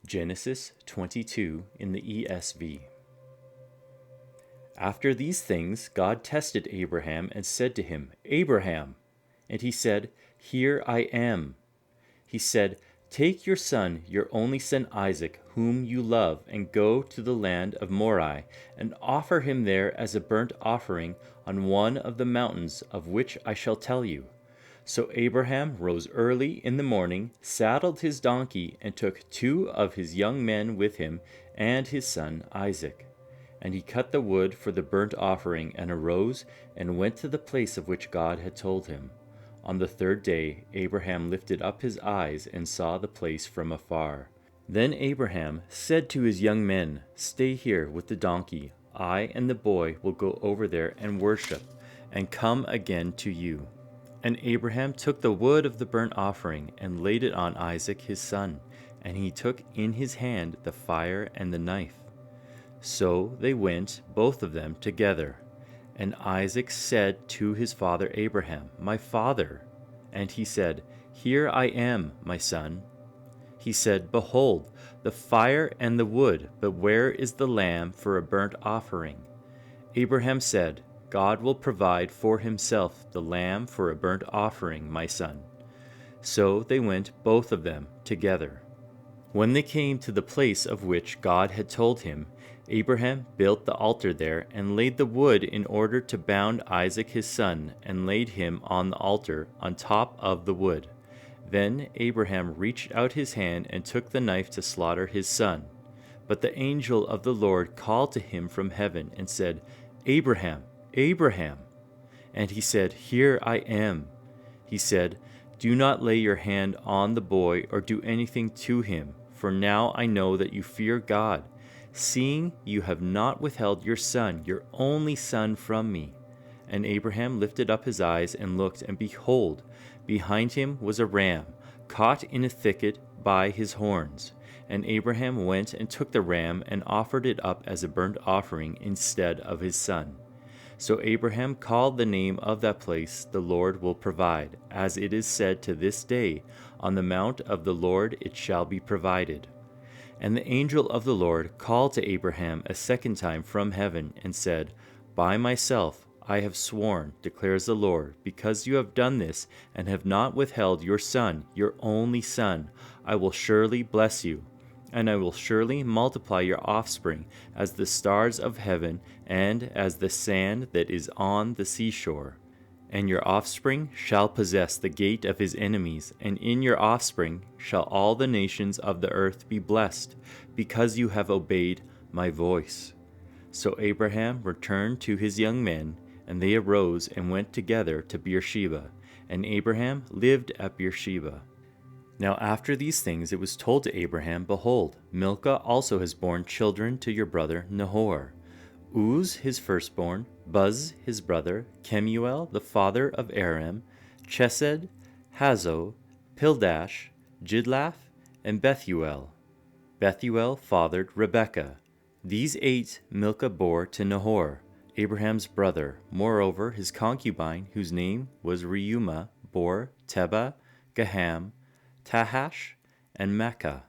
Genesis 22 in the ESV. After these things, God tested Abraham and said to him, "Abraham." And he said, "Here I am." He said, "Take your son, your only son Isaac, whom you love, and go to the land of Moriah, and offer him there as a burnt offering on one of the mountains of which I shall tell you." So Abraham rose early in the morning, saddled his donkey, and took 2 of his young men with him, and his son Isaac. And he cut the wood for the burnt offering, and arose, and went to the place of which God had told him. On the 3rd day Abraham lifted up his eyes, and saw the place from afar. Then Abraham said to his young men, "Stay here with the donkey. I and the boy will go over there and worship, and come again to you." And Abraham took the wood of the burnt offering, and laid it on Isaac his son, and he took in his hand the fire and the knife. So they went, both of them, together. And Isaac said to his father Abraham, "My father." And he said, "Here I am, my son." He said, "Behold, the fire and the wood, but where is the lamb for a burnt offering?" Abraham said, "God will provide for himself the lamb for a burnt offering, my son." So they went, both of them, together. When they came to the place of which God had told him, Abraham built the altar there, and laid the wood in order to bound Isaac his son, and laid him on the altar on top of the wood. Then Abraham reached out his hand and took the knife to slaughter his son. But the angel of the Lord called to him from heaven and said, "Abraham, Abraham." And he said, "Here I am." He said, "Do not lay your hand on the boy or do anything to him, for now I know that you fear God, seeing you have not withheld your son, your only son, from me." And Abraham lifted up his eyes and looked, and behold, behind him was a ram, caught in a thicket by his horns. And Abraham went and took the ram and offered it up as a burnt offering instead of his son. So Abraham called the name of that place, "The Lord will provide," as it is said to this day, "On the mount of the Lord it shall be provided." And the angel of the Lord called to Abraham a second time from heaven, and said, "By myself I have sworn, declares the Lord, because you have done this, and have not withheld your son, your only son, I will surely bless you. And I will surely multiply your offspring as the stars of heaven, and as the sand that is on the seashore. And your offspring shall possess the gate of his enemies, and in your offspring shall all the nations of the earth be blessed, because you have obeyed my voice." So Abraham returned to his young men, and they arose and went together to Beersheba, and Abraham lived at Beersheba. Now after these things it was told to Abraham, "Behold, Milcah also has borne children to your brother Nahor, Uz his firstborn, Buz his brother, Kemuel the father of Aram, Chesed, Hazo, Pildash, Jidlaph, and Bethuel. Bethuel fathered Rebekah. These 8 Milcah bore to Nahor, Abraham's brother. Moreover, his concubine, whose name was Reumah, bore Tebah, Gaham, Tahash, and Makkah.